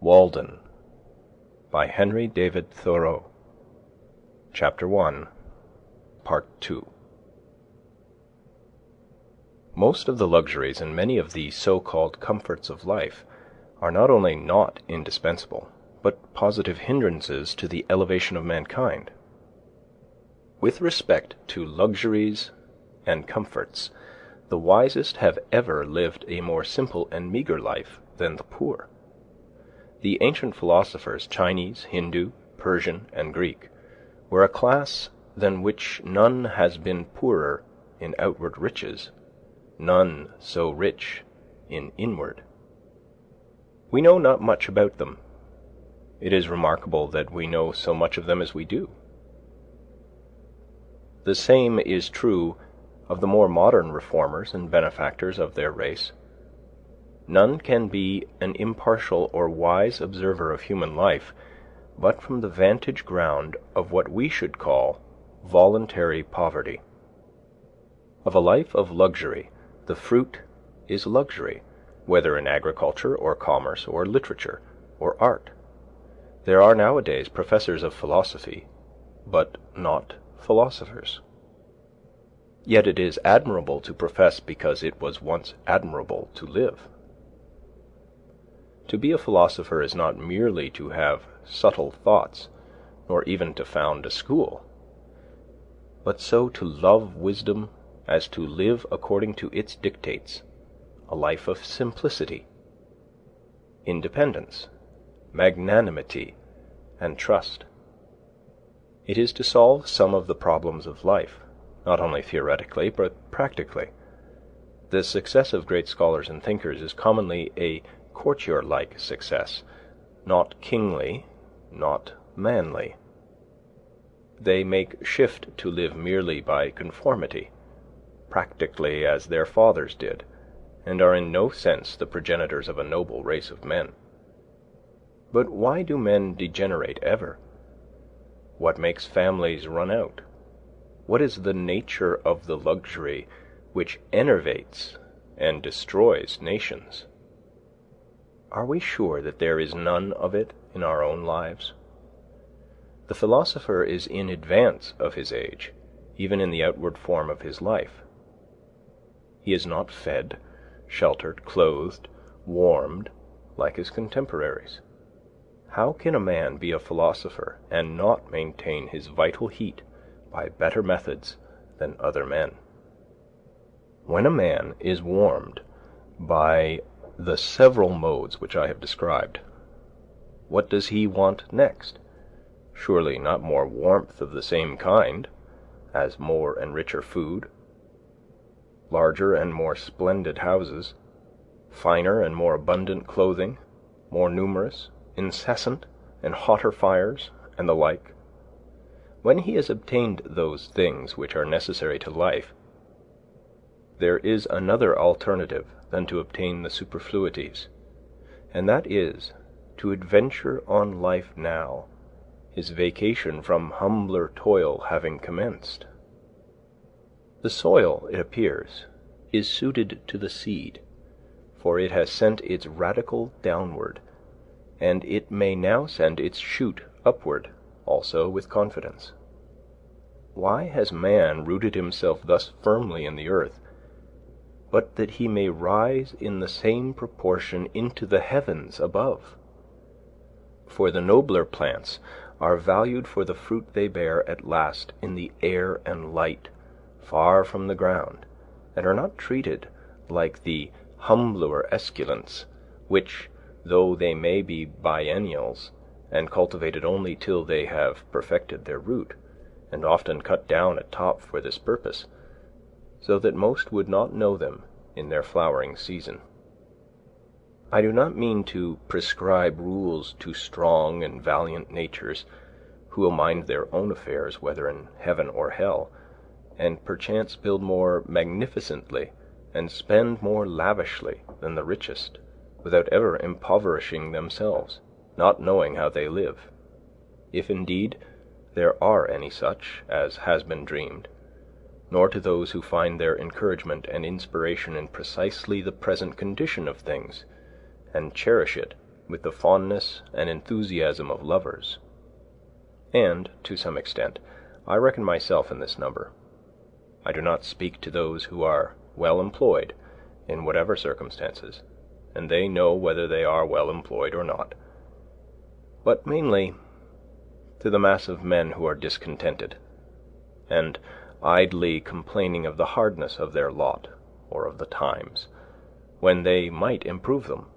Walden by Henry David Thoreau. Chapter I, Part II. Most of the luxuries and many of the so-called comforts of life are not only not indispensable, but positive hindrances to the elevation of mankind. With respect to luxuries and comforts, the wisest have ever lived a more simple and meagre life than the poor. The ancient philosophers, Chinese, Hindu, Persian, and Greek, were a class than which none has been poorer in outward riches, none so rich in inward. We know not much about them. It is remarkable that we know so much of them as we do. The same is true of the more modern reformers and benefactors of their race. None can be an impartial or wise observer of human life but from the vantage ground of what we should call voluntary poverty. Of a life of luxury, the fruit is luxury, whether in agriculture or commerce or literature or art. There are nowadays professors of philosophy, but not philosophers. Yet it is admirable to profess because it was once admirable to live. To be a philosopher is not merely to have subtle thoughts, nor even to found a school, but so to love wisdom as to live according to its dictates, a life of simplicity, independence, magnanimity, and trust. It is to solve some of the problems of life, not only theoretically, but practically. The success of great scholars and thinkers is commonly a courtier-like success, not kingly, not manly. They make shift to live merely by conformity, practically as their fathers did, and are in no sense the progenitors of a noble race of men. But why do men degenerate ever? What makes families run out? What is the nature of the luxury which enervates and destroys nations? Are we sure that there is none of it in our own lives? The philosopher is in advance of his age, even in the outward form of his life. He is not fed, sheltered, clothed, warmed, like his contemporaries. How can a man be a philosopher and not maintain his vital heat by better methods than other men? When a man is warmed by the several modes which I have described, what does he want next? Surely not more warmth of the same kind, as more and richer food, larger and more splendid houses, finer and more abundant clothing, more numerous, incessant, and hotter fires, and the like. When he has obtained those things which are necessary to life, there is another alternative than to obtain the superfluities, and that is to adventure on life now, his vacation from humbler toil having commenced. The soil, it appears, is suited to the seed, for it has sent its radicle downward, and it may now send its shoot upward also with confidence. Why has man rooted himself thus firmly in the earth, but that he may rise in the same proportion into the heavens above? For the nobler plants are valued for the fruit they bear at last in the air and light, far from the ground, and are not treated like the humbler esculents, which, though they may be biennials, and cultivated only till they have perfected their root, and often cut down at top for this purpose, so that most would not know them in their flowering season. I do not mean to prescribe rules to strong and valiant natures, who will mind their own affairs, whether in heaven or hell, and perchance build more magnificently and spend more lavishly than the richest, without ever impoverishing themselves, not knowing how they live, if indeed there are any such as has been dreamed, nor to those who find their encouragement and inspiration in precisely the present condition of things, and cherish it with the fondness and enthusiasm of lovers. And, to some extent, I reckon myself in this number. I do not speak to those who are well employed, in whatever circumstances, and they know whether they are well employed or not, but mainly to the mass of men who are discontented, and idly complaining of the hardness of their lot, or of the times, when they might improve them.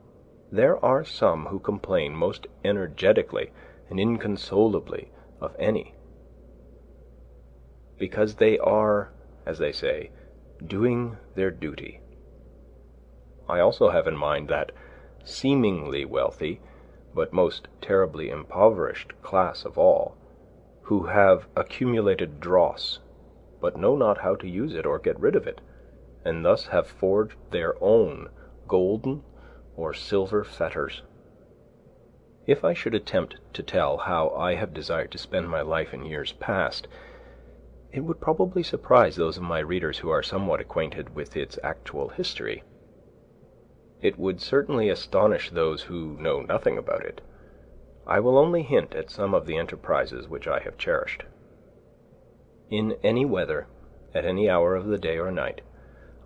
There are some who complain most energetically and inconsolably of any, because they are, as they say, doing their duty. I also have in mind that seemingly wealthy, but most terribly impoverished class of all, who have accumulated dross, but know not how to use it or get rid of it, and thus have forged their own golden or silver fetters. If I should attempt to tell how I have desired to spend my life in years past, it would probably surprise those of my readers who are somewhat acquainted with its actual history. It would certainly astonish those who know nothing about it. I will only hint at some of the enterprises which I have cherished. In any weather, at any hour of the day or night,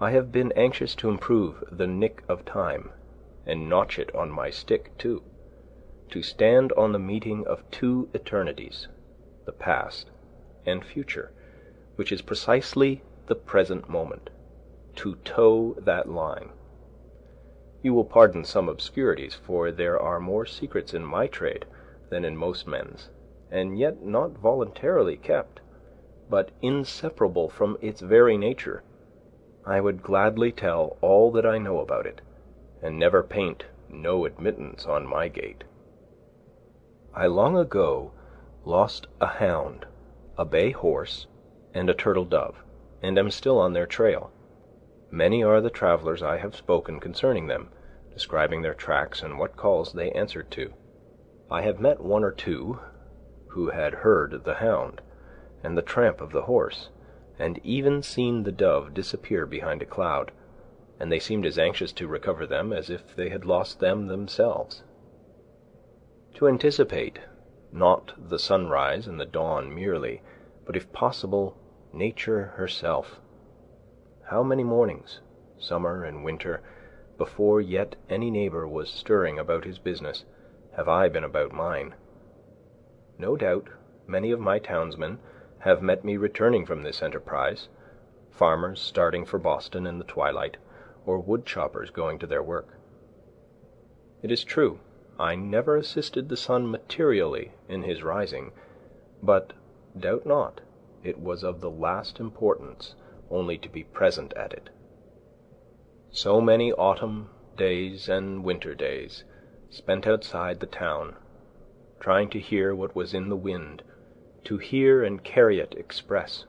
I have been anxious to improve the nick of time, and notch it on my stick too, to stand on the meeting of two eternities, the past and future, which is precisely the present moment, to toe that line. You will pardon some obscurities, for there are more secrets in my trade than in most men's, and yet not voluntarily kept, but inseparable from its very nature. I would gladly tell all that I know about it, and never paint no admittance on my gate. I long ago lost a hound, a bay horse, and a turtle dove, and am still on their trail. Many are the travelers I have spoken concerning them, describing their tracks and what calls they answered to. I have met one or two who had heard the hound and the tramp of the horse, and even seen the dove disappear behind a cloud, and they seemed as anxious to recover them as if they had lost them themselves. To anticipate, not the sunrise and the dawn merely, but if possible, nature herself. How many mornings, summer and winter, before yet any neighbor was stirring about his business, have I been about mine? No doubt many of my townsmen have met me returning from this enterprise, farmers starting for Boston in the twilight, or wood choppers going to their work. It is true, I never assisted the sun materially in his rising, but doubt not, it was of the last importance only to be present at it. So many autumn days and winter days spent outside the town, trying to hear what was in the wind, to hear and carry it express.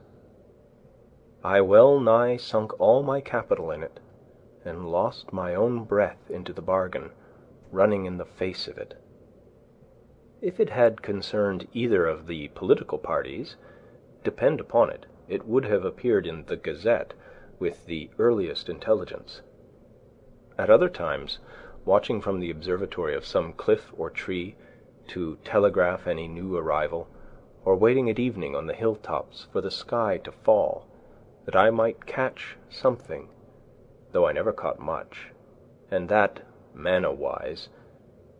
I well nigh sunk all my capital in it, and lost my own breath into the bargain, running in the face of it. If it had concerned either of the political parties, depend upon it, it would have appeared in the Gazette with the earliest intelligence. At other times, watching from the observatory of some cliff or tree to telegraph any new arrival, or waiting at evening on the hilltops for the sky to fall, that I might catch something, though I never caught much, and that, manna-wise,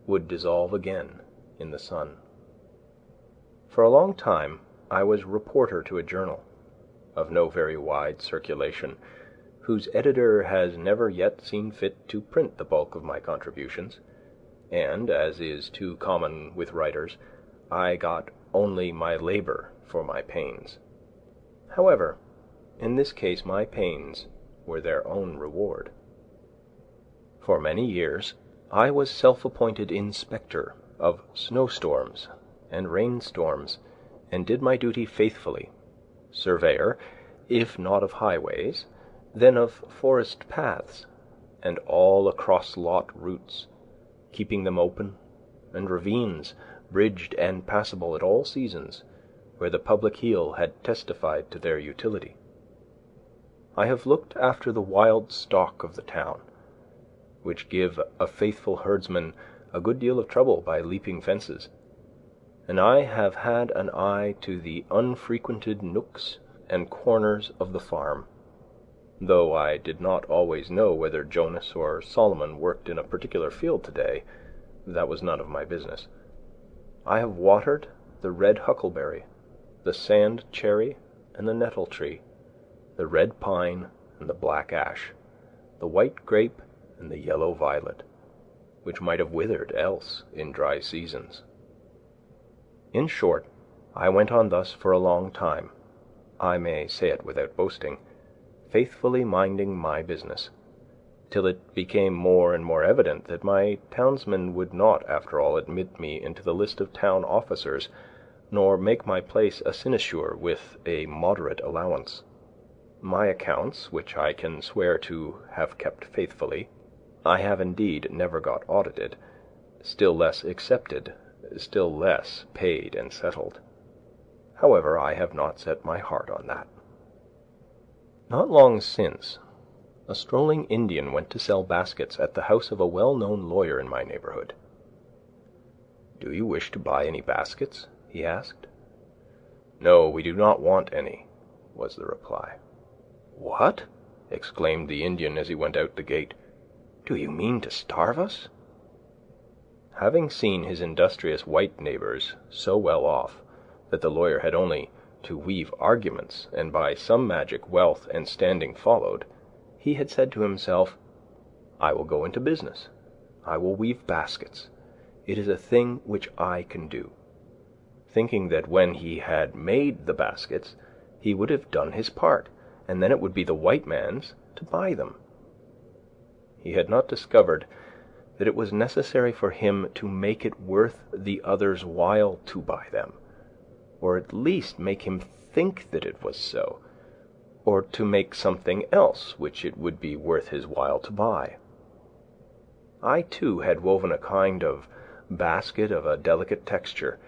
would dissolve again in the sun. For a long time I was reporter to a journal, of no very wide circulation, whose editor has never yet seen fit to print the bulk of my contributions, and, as is too common with writers, I got only my labor for my pains. However, in this case my pains were their own reward. For many years I was self-appointed inspector of snowstorms and rainstorms, and did my duty faithfully, surveyor, if not of highways, then of forest paths, and all across lot routes, keeping them open, and ravines bridged and passable at all seasons, where the public heel had testified to their utility. I have looked after the wild stock of the town, which give a faithful herdsman a good deal of trouble by leaping fences, and I have had an eye to the unfrequented nooks and corners of the farm, though I did not always know whether Jonas or Solomon worked in a particular field today. That was none of my business. I have watered the red huckleberry, the sand cherry and the nettle tree, the red pine and the black ash, the white grape and the yellow violet, which might have withered else in dry seasons. In short, I went on thus for a long time, I may say it without boasting, faithfully minding my business, till it became more and more evident that my townsmen would not, after all, admit me into the list of town officers, nor make my place a sinecure with a moderate allowance. My accounts, which I can swear to have kept faithfully, I have indeed never got audited, still less accepted, still less paid and settled. However, I have not set my heart on that. Not long since, a strolling Indian went to sell baskets at the house of a well-known lawyer in my neighborhood. "Do you wish to buy any baskets?" he asked. "No, we do not want any," was the reply. "What?" exclaimed the Indian as he went out the gate. "Do you mean to starve us?" Having seen his industrious white neighbors so well off that the lawyer had only to weave arguments, and by some magic wealth and standing followed, he had said to himself, "I will go into business. I will weave baskets. It is a thing which I can do," thinking that when he had made the baskets, he would have done his part, and then it would be the white man's to buy them. He had not discovered that it was necessary for him to make it worth the other's while to buy them, or at least make him think that it was so, or to make something else which it would be worth his while to buy. I, too, had woven a kind of basket of a delicate texture,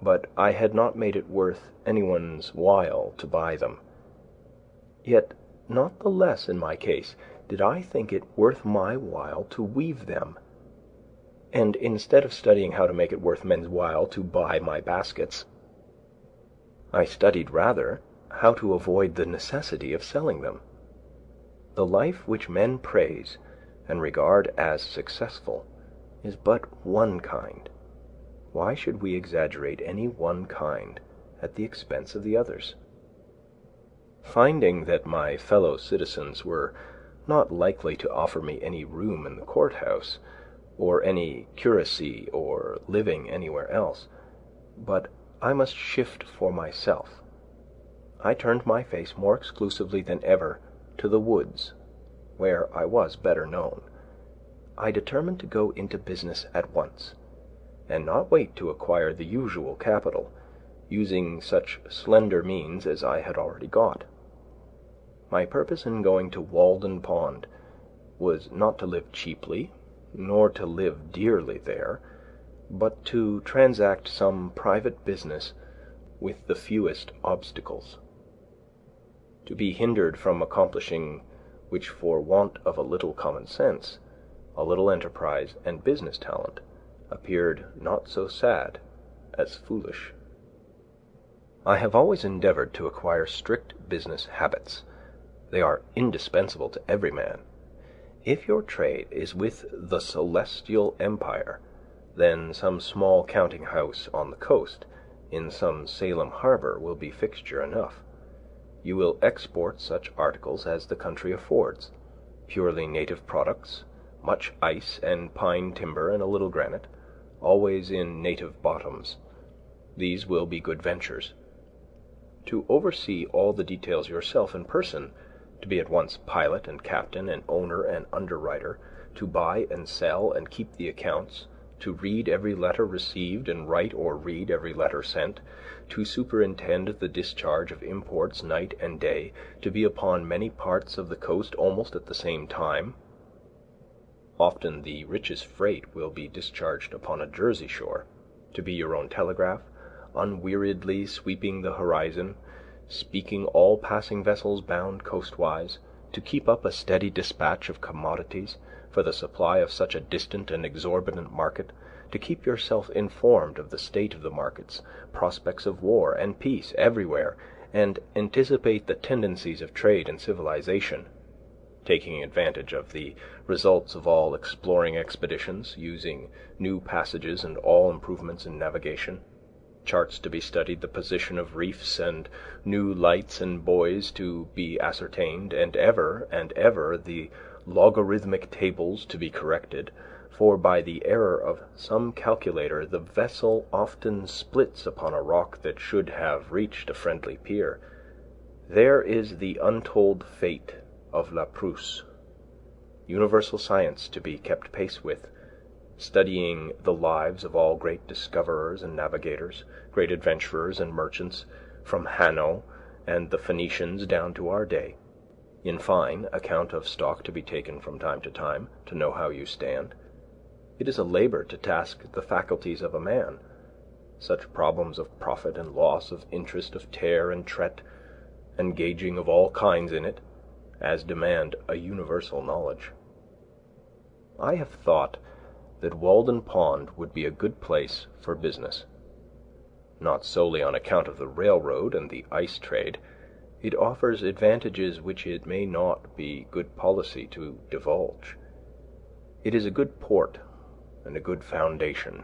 but I had not made it worth anyone's while to buy them. Yet not the less in my case did I think it worth my while to weave them. And instead of studying how to make it worth men's while to buy my baskets, I studied rather how to avoid the necessity of selling them. The life which men praise and regard as successful is but one kind. Why should we exaggerate any one kind at the expense of the others? Finding that my fellow citizens were not likely to offer me any room in the courthouse, or any curacy or living anywhere else, but I must shift for myself, I turned my face more exclusively than ever to the woods, where I was better known. I determined to go into business at once, and not wait to acquire the usual capital, using such slender means as I had already got. My purpose in going to Walden Pond was not to live cheaply, nor to live dearly there, but to transact some private business with the fewest obstacles. To be hindered from accomplishing which for want of a little common sense, a little enterprise and business talent, appeared not so sad as foolish. I have always endeavored to acquire strict business habits. They are indispensable to every man. If your trade is with the Celestial Empire, then some small counting-house on the coast, in some Salem harbor, will be fixture enough. You will export such articles as the country affords, purely native products, much ice and pine timber and a little granite, always in native bottoms. These will be good ventures. To oversee all the details yourself in person, to be at once pilot and captain and owner and underwriter, to buy and sell and keep the accounts, to read every letter received and write or read every letter sent, to superintend the discharge of imports night and day, to be upon many parts of the coast almost at the same time. Often the richest freight will be discharged upon a Jersey shore, to be your own telegraph, unweariedly sweeping the horizon, speaking all passing vessels bound coastwise, to keep up a steady dispatch of commodities, for the supply of such a distant and exorbitant market, to keep yourself informed of the state of the markets, prospects of war and peace everywhere, and anticipate the tendencies of trade and civilization, taking advantage of the results of all exploring expeditions, using new passages and all improvements in navigation, charts to be studied, the position of reefs, and new lights and buoys to be ascertained, and ever the logarithmic tables to be corrected, for by the error of some calculator the vessel often splits upon a rock that should have reached a friendly pier. There is the untold fate of Laprouse, universal science to be kept pace with, studying the lives of all great discoverers and navigators, great adventurers and merchants, from Hanno and the Phoenicians down to our day. In fine, account of stock to be taken from time to know how you stand. It is a labor to task the faculties of a man. Such problems of profit and loss, of interest, of tare and tret, and gauging of all kinds in it, as demand a universal knowledge. I have thought that Walden Pond would be a good place for business. Not solely on account of the railroad and the ice trade. It offers advantages which it may not be good policy to divulge. It is a good port and a good foundation.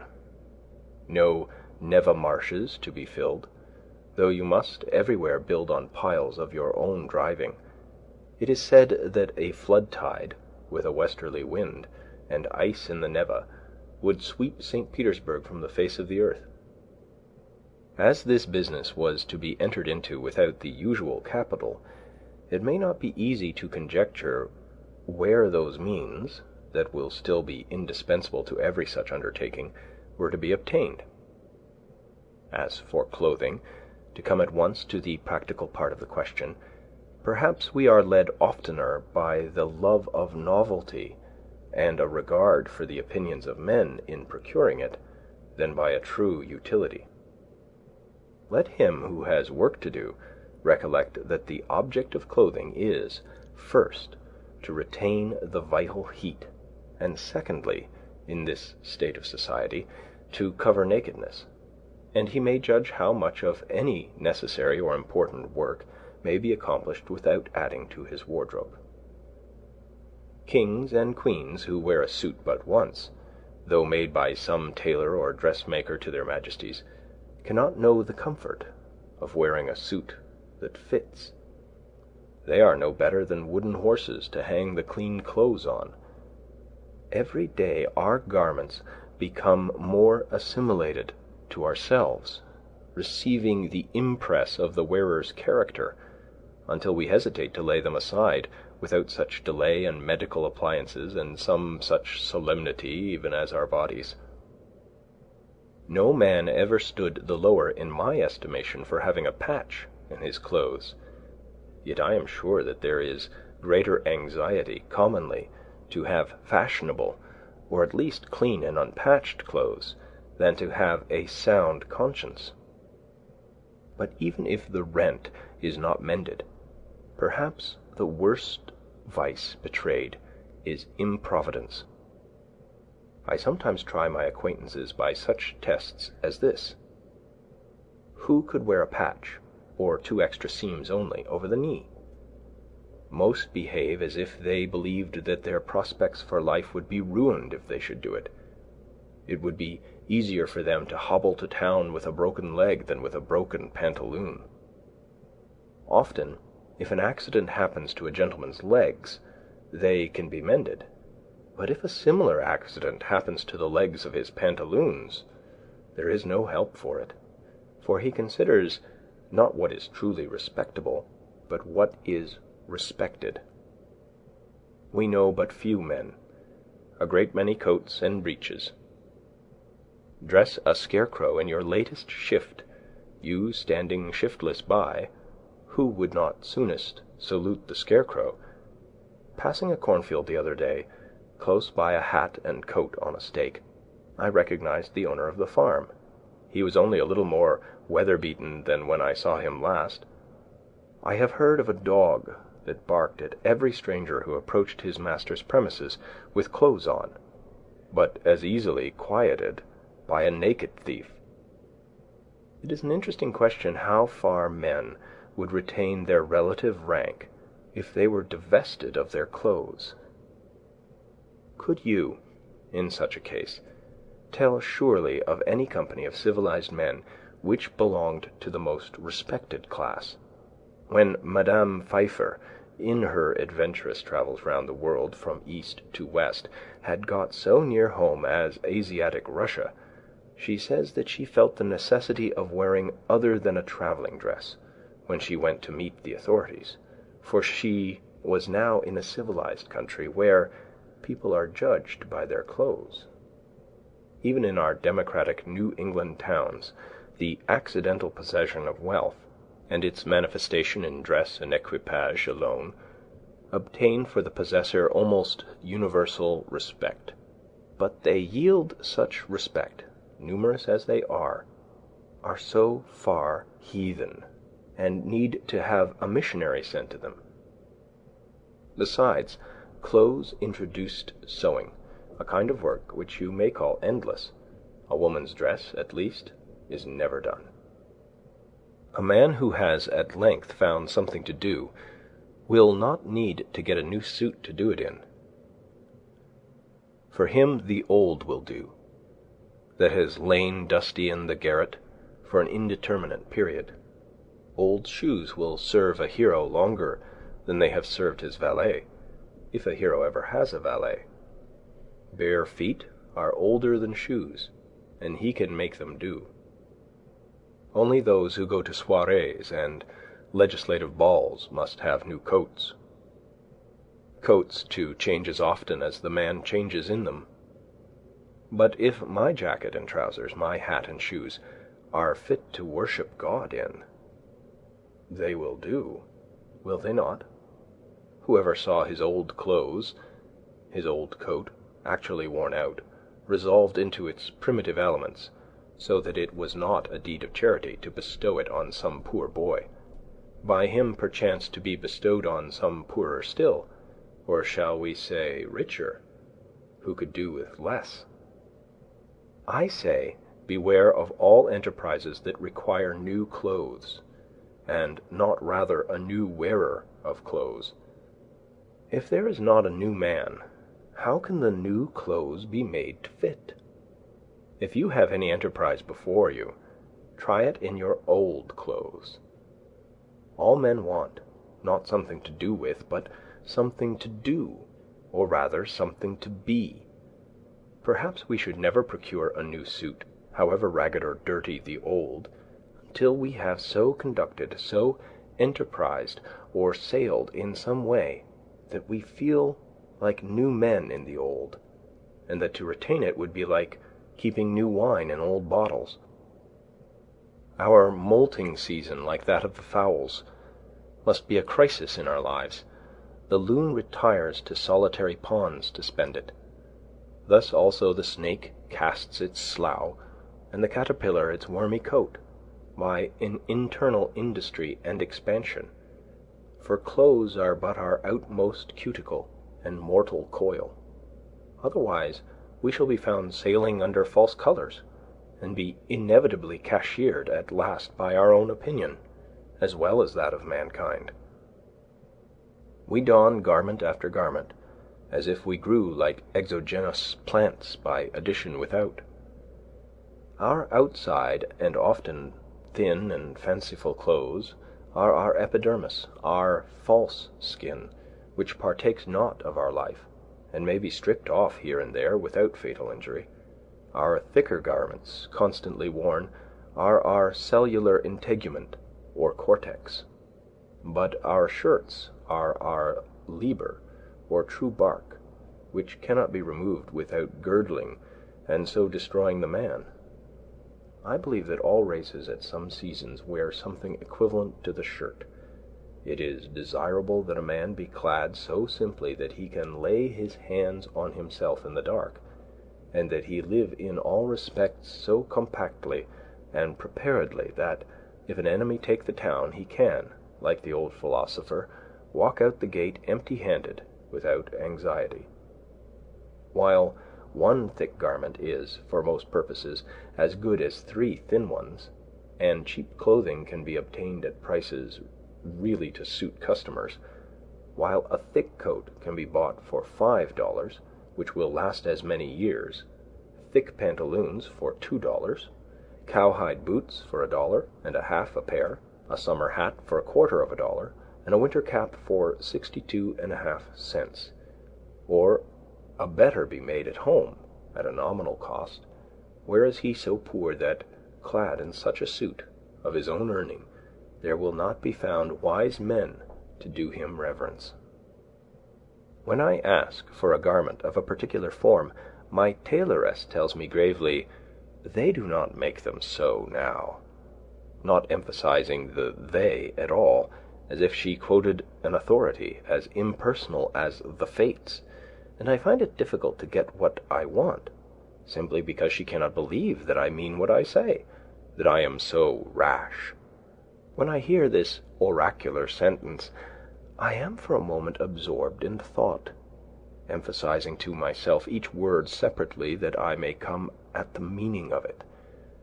No Neva marshes to be filled, though you must everywhere build on piles of your own driving. It is said that a flood tide, with a westerly wind, and ice in the Neva, would sweep St. Petersburg from the face of the earth. As this business was to be entered into without the usual capital, it may not be easy to conjecture where those means, that will still be indispensable to every such undertaking, were to be obtained. As for clothing, to come at once to the practical part of the question, perhaps we are led oftener by the love of novelty and a regard for the opinions of men in procuring it, than by a true utility. Let him who has work to do recollect that the object of clothing is, first, to retain the vital heat, and secondly, in this state of society, to cover nakedness, and he may judge how much of any necessary or important work may be accomplished without adding to his wardrobe. Kings and queens who wear a suit but once, though made by some tailor or dressmaker to their majesties, cannot know the comfort of wearing a suit that fits. They are no better than wooden horses to hang the clean clothes on. Every day our garments become more assimilated to ourselves, receiving the impress of the wearer's character, until we hesitate to lay them aside without such delay and medical appliances and some such solemnity even as our bodies. No man ever stood the lower in my estimation for having a patch in his clothes, yet I am sure that there is greater anxiety commonly to have fashionable, or at least clean and unpatched clothes, than to have a sound conscience. But even if the rent is not mended, perhaps the worst vice betrayed is improvidence. I sometimes try my acquaintances by such tests as this. Who could wear a patch, or 2 extra seams only, over the knee? Most behave as if they believed that their prospects for life would be ruined if they should do it. It would be easier for them to hobble to town with a broken leg than with a broken pantaloon. Often, if an accident happens to a gentleman's legs, they can be mended. But if a similar accident happens to the legs of his pantaloons, there is no help for it, for he considers not what is truly respectable, but what is respected. We know but few men, a great many coats and breeches. Dress a scarecrow in your latest shift, you standing shiftless by, who would not soonest salute the scarecrow? Passing a cornfield the other day, close by a hat and coat on a stake, I recognized the owner of the farm. He was only a little more weather-beaten than when I saw him last. I have heard of a dog that barked at every stranger who approached his master's premises with clothes on, but as easily quieted by a naked thief. It is an interesting question how far men would retain their relative rank if they were divested of their clothes. Could you, in such a case, tell surely of any company of civilized men which belonged to the most respected class? When Madame Pfeiffer, in her adventurous travels round the world from east to west, had got so near home as Asiatic Russia, she says that she felt the necessity of wearing other than a travelling dress when she went to meet the authorities, for she was now in a civilized country where people are judged by their clothes. Even in our democratic New England towns, the accidental possession of wealth, and its manifestation in dress and equipage alone, obtain for the possessor almost universal respect. But they yield such respect, numerous as they are so far heathen, and need to have a missionary sent to them. Besides, clothes introduced sewing, a kind of work which you may call endless. A woman's dress, at least, is never done. A man who has at length found something to do will not need to get a new suit to do it in. For him the old will do, that has lain dusty in the garret for an indeterminate period. Old shoes will serve a hero longer than they have served his valet, if a hero ever has a valet. Bare feet are older than shoes, and he can make them do. Only those who go to soirees and legislative balls must have new coats. Coats, too, change as often as the man changes in them. But if my jacket and trousers, my hat and shoes, are fit to worship God in, they will do, will they not? Whoever saw his old clothes, his old coat, actually worn out, resolved into its primitive elements, so that it was not a deed of charity to bestow it on some poor boy, by him perchance to be bestowed on some poorer still, or shall we say richer, who could do with less? I say, beware of all enterprises that require new clothes, and not rather a new wearer of clothes. If there is not a new man, how can the new clothes be made to fit? If you have any enterprise before you, try it in your old clothes. All men want, not something to do with, but something to do, or rather something to be. Perhaps we should never procure a new suit, however ragged or dirty the old, until we have so conducted, so enterprised, or sailed in some way, that we feel like new men in the old, and that to retain it would be like keeping new wine in old bottles. Our molting season, like that of the fowls, must be a crisis in our lives. The loon retires to solitary ponds to spend it. Thus also the snake casts its slough, and the caterpillar its wormy coat, by an internal industry and expansion. For clothes are but our outmost cuticle and mortal coil. Otherwise we shall be found sailing under false colours, and be inevitably cashiered at last by our own opinion, as well as that of mankind. We don garment after garment, as if we grew like exogenous plants by addition without. Our outside and often thin and fanciful clothes are our epidermis, our false skin, which partakes not of our life, and may be stripped off here and there without fatal injury. Our thicker garments, constantly worn, are our cellular integument, or cortex. But our shirts are our liber, or true bark, which cannot be removed without girdling, and so destroying the man. I believe that all races at some seasons wear something equivalent to the shirt. It is desirable that a man be clad so simply that he can lay his hands on himself in the dark, and that he live in all respects so compactly and preparedly that, if an enemy take the town, he can, like the old philosopher, walk out the gate empty-handed, without anxiety. While one thick garment is, for most purposes, as good as 3 thin ones, and cheap clothing can be obtained at prices really to suit customers, while a thick coat can be bought for $5, which will last as many years, thick pantaloons for $2, cowhide boots for $1.50 a pair, a summer hat for a quarter of $1, and a winter cap for 62.5 cents, or a better be made at home at a nominal cost, where is he so poor that, clad in such a suit of his own earning, there will not be found wise men to do him reverence. When I ask for a garment of a particular form, my tailoress tells me gravely, "They do not make them so now," not emphasizing the "they" at all, as if she quoted an authority as impersonal as the Fates, and I find it difficult to get what I want, simply because she cannot believe that I mean what I say, that I am so rash. When I hear this oracular sentence, I am for a moment absorbed in thought, emphasizing to myself each word separately that I may come at the meaning of it,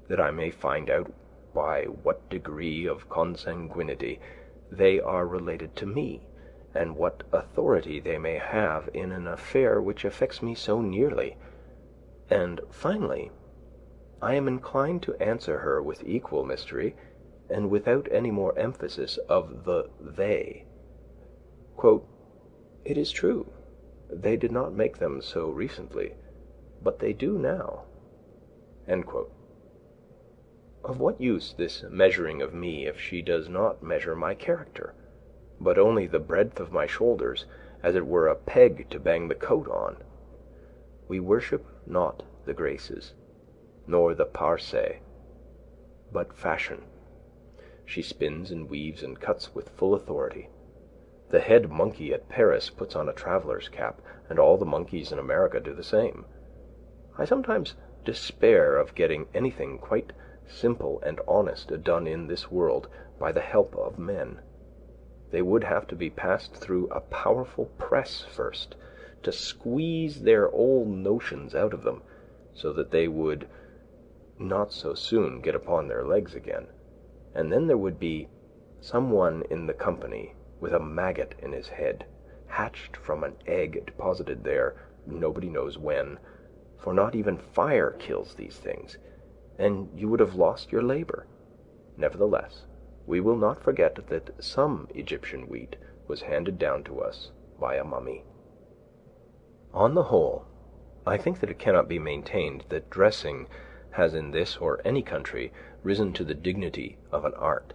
that I may find out by what degree of consanguinity they are related to me, and what authority they may have in an affair which affects me so nearly. And finally, I am inclined to answer her with equal mystery, and without any more emphasis of the "they." Quote, "It is true, they did not make them so recently, but they do now." End quote. Of what use this measuring of me if she does not measure my character, but only the breadth of my shoulders, as it were a peg to bang the coat on? We worship not the Graces, nor the Parcæ, but fashion. She spins and weaves and cuts with full authority. The head monkey at Paris puts on a traveller's cap, and all the monkeys in America do the same. I sometimes despair of getting anything quite simple and honest done in this world by the help of men. They would have to be passed through a powerful press first, to squeeze their old notions out of them, so that they would not so soon get upon their legs again. And then there would be some one in the company with a maggot in his head, hatched from an egg deposited there nobody knows when, for not even fire kills these things, and you would have lost your labor. Nevertheless, we will not forget that some Egyptian wheat was handed down to us by a mummy. On the whole, I think that it cannot be maintained that dressing has in this or any country risen to the dignity of an art.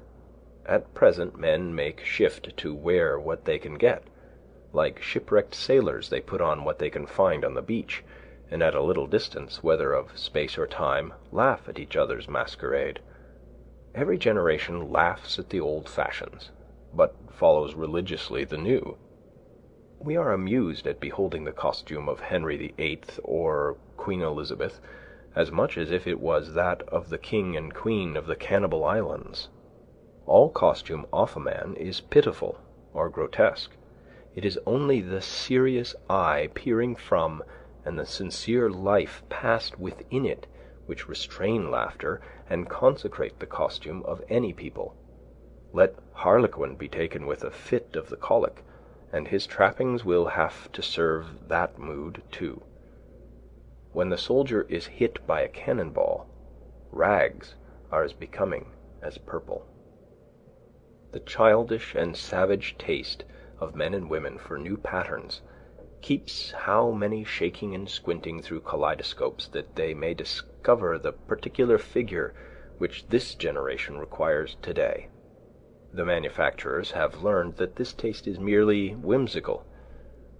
At present men make shift to wear what they can get. Like shipwrecked sailors, they put on what they can find on the beach, and at a little distance, whether of space or time, laugh at each other's masquerade. Every generation laughs at the old fashions, but follows religiously the new. We are amused at beholding the costume of Henry VIII or Queen Elizabeth, as much as if it was that of the King and Queen of the Cannibal Islands. All costume off a man is pitiful or grotesque. It is only the serious eye peering from, and the sincere life passed within it, which restrain laughter and consecrate the costume of any people. Let Harlequin be taken with a fit of the colic, and his trappings will have to serve that mood too. When the soldier is hit by a cannonball, rags are as becoming as purple. The childish and savage taste of men and women for new patterns keeps how many shaking and squinting through kaleidoscopes that they may discover the particular figure which this generation requires today. The manufacturers have learned that this taste is merely whimsical.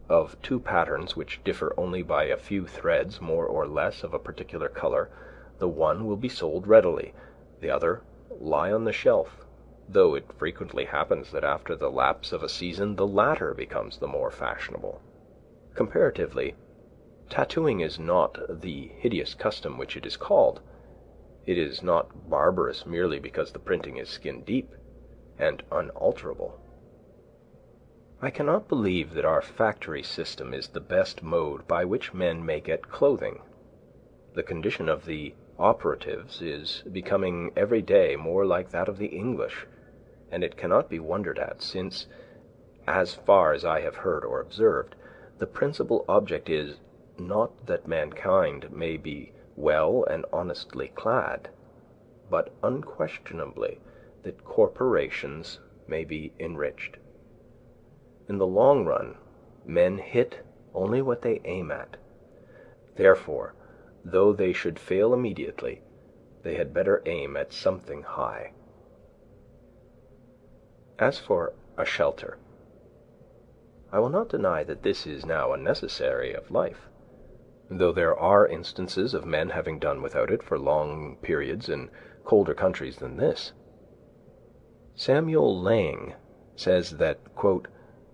Of two patterns which differ only by a few threads more or less of a particular color, the one will be sold readily, the other lie on the shelf, though it frequently happens that after the lapse of a season the latter becomes the more fashionable. Comparatively, tattooing is not the hideous custom which it is called. It is not barbarous merely because the printing is skin-deep and unalterable. I cannot believe that our factory system is the best mode by which men may get clothing. The condition of the operatives is becoming every day more like that of the English, and it cannot be wondered at, since, as far as I have heard or observed, the principal object is, not that mankind may be well and honestly clad, but unquestionably that corporations may be enriched. In the long run, men hit only what they aim at. Therefore, though they should fail immediately, they had better aim at something high. As for a shelter, I will not deny that this is now a necessary of life, though there are instances of men having done without it for long periods in colder countries than this. Samuel Lang says that, quote,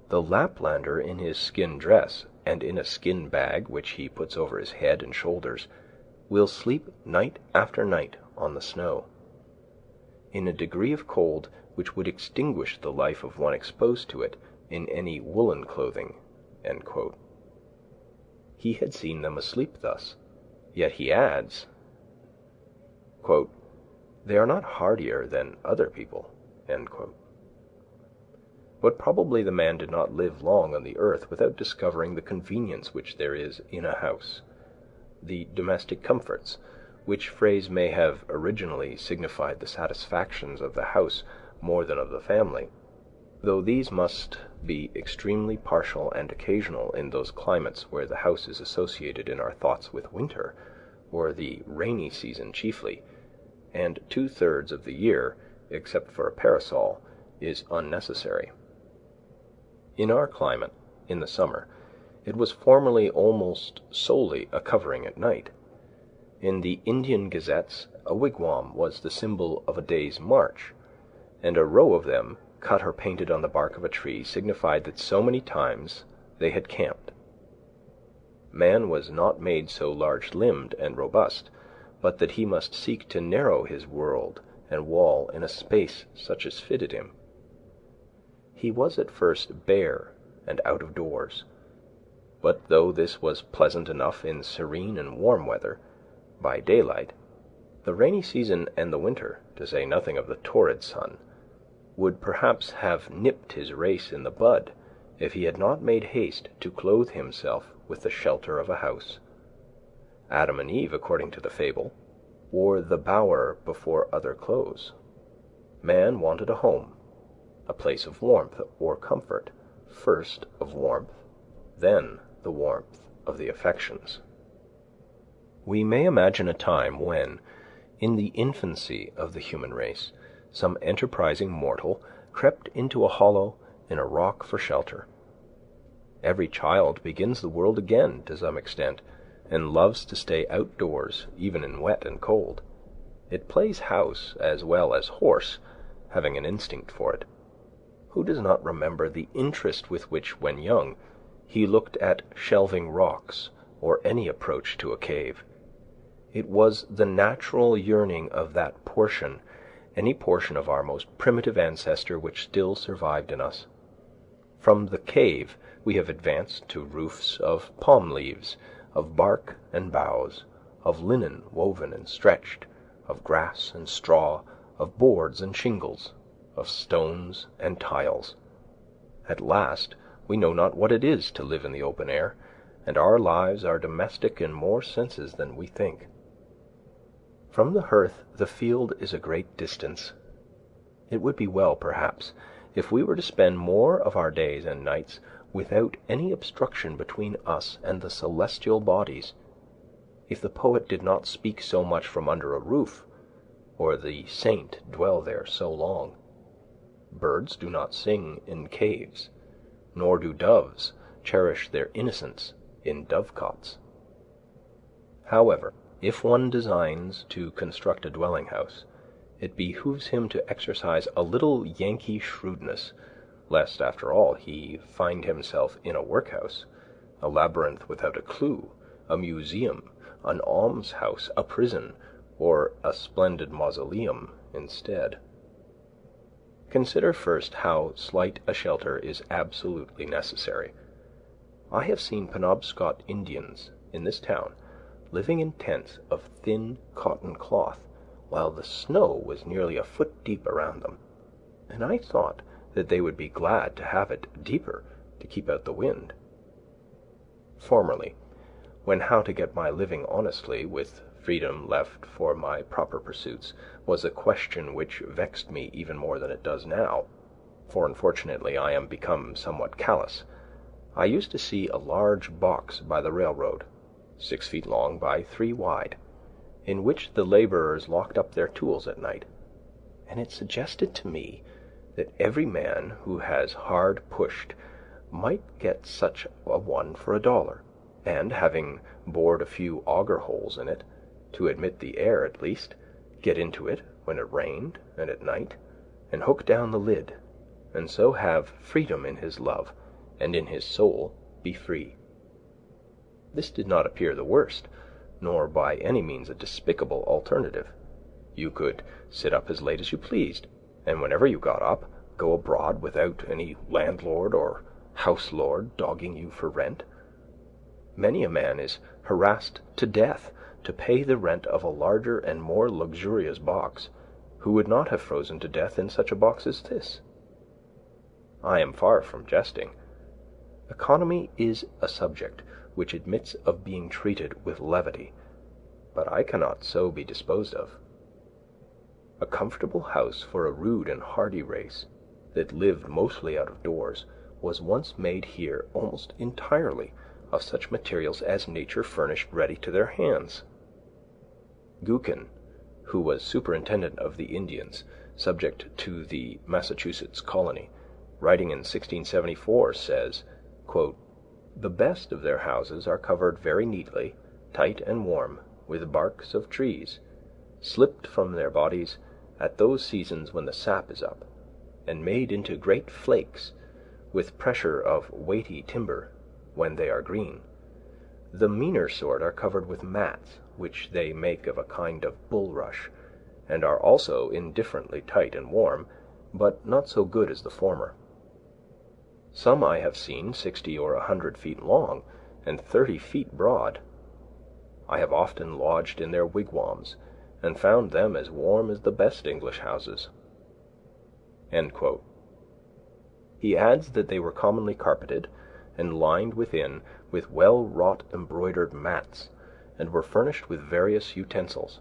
"The Laplander in his skin dress, and in a skin bag which he puts over his head and shoulders, will sleep night after night on the snow, in a degree of cold which would extinguish the life of one exposed to it in any woolen clothing." End quote. He had seen them asleep thus, yet he adds, quote, "They are not hardier than other people." End quote. But probably the man did not live long on the earth without discovering the convenience which there is in a house, the domestic comforts, which phrase may have originally signified the satisfactions of the house more than of the family, though these must be extremely partial and occasional in those climates where the house is associated in our thoughts with winter, or the rainy season chiefly, and 2/3 of the year, except for a parasol, is unnecessary. In our climate, in the summer, it was formerly almost solely a covering at night. In the Indian gazettes, a wigwam was the symbol of a day's march, and a row of them, cut or painted on the bark of a tree, signified that so many times they had camped. Man was not made so large-limbed and robust, but that he must seek to narrow his world and wall in a space such as fitted him. He was at first bare and out of doors, but though this was pleasant enough in serene and warm weather, by daylight, the rainy season and the winter, to say nothing of the torrid sun, would perhaps have nipped his race in the bud if he had not made haste to clothe himself with the shelter of a house. Adam and Eve, according to the fable, wore the bower before other clothes. Man wanted a home, a place of warmth or comfort, first of warmth, then the warmth of the affections. We may imagine a time when, in the infancy of the human race, some enterprising mortal crept into a hollow in a rock for shelter. Every child begins the world again to some extent, and loves to stay outdoors even in wet and cold. It plays house as well as horse, having an instinct for it. Who does not remember the interest with which, when young, he looked at shelving rocks or any approach to a cave? It was the natural yearning of that portion, any portion of our most primitive ancestor which still survived in us. From the cave we have advanced to roofs of palm leaves, of bark and boughs, of linen woven and stretched, of grass and straw, of boards and shingles, of stones and tiles. At last we know not what it is to live in the open air, and our lives are domestic in more senses than we think. From the hearth the field is a great distance. It would be well, perhaps, if we were to spend more of our days and nights without any obstruction between us and the celestial bodies, if the poet did not speak so much from under a roof, or the saint dwell there so long. Birds do not sing in caves, nor do doves cherish their innocence in dovecots. However, if one designs to construct a dwelling-house, it behooves him to exercise a little Yankee shrewdness, lest, after all, he find himself in a workhouse, a labyrinth without a clue, a museum, an almshouse, a prison, or a splendid mausoleum instead. Consider first how slight a shelter is absolutely necessary. I have seen Penobscot Indians in this town living in tents of thin cotton cloth, while the snow was nearly a foot deep around them, and I thought that they would be glad to have it deeper to keep out the wind. Formerly, when how to get my living honestly, with freedom left for my proper pursuits, was a question which vexed me even more than it does now, for unfortunately I am become somewhat callous, I used to see a large box by the railroad, 6 feet long by 3 wide, in which the laborers locked up their tools at night, and it suggested to me that every man who has hard pushed might get such a one for $1, and, having bored a few auger holes in it, to admit the air at least, get into it when it rained and at night, and hook down the lid, and so have freedom in his love, and in his soul be free. This did not appear the worst, nor by any means a despicable alternative. You could sit up as late as you pleased, and whenever you got up, go abroad without any landlord or house lord dogging you for rent. Many a man is harassed to death to pay the rent of a larger and more luxurious box, who would not have frozen to death in such a box as this. I am far from jesting. Economy is a subject which admits of being treated with levity, but I cannot so be disposed of. A comfortable house for a rude and hardy race, that lived mostly out of doors, was once made here almost entirely of such materials as nature furnished ready to their hands. Gookin, who was superintendent of the Indians, subject to the Massachusetts colony, writing in 1674, says, quote, "The best of their houses are covered very neatly, tight and warm, with barks of trees, slipped from their bodies at those seasons when the sap is up, and made into great flakes, with pressure of weighty timber, when they are green. The meaner sort are covered with mats, which they make of a kind of bulrush, and are also indifferently tight and warm, but not so good as the former. Some I have seen 60 or 100 feet long, and 30 feet broad. I have often lodged in their wigwams, and found them as warm as the best English houses." End quote. He adds that they were commonly carpeted, and lined within with well-wrought embroidered mats, and were furnished with various utensils.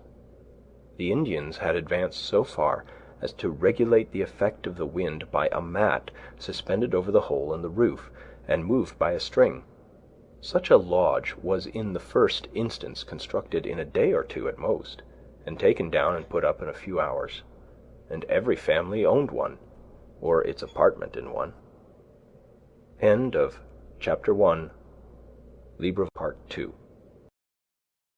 The Indians had advanced so far as to regulate the effect of the wind by a mat suspended over the hole in the roof, and moved by a string. Such a lodge was in the first instance constructed in a day or two at most, and taken down and put up in a few hours, and every family owned one, or its apartment in one. End of Chapter 1, Libre Part 2.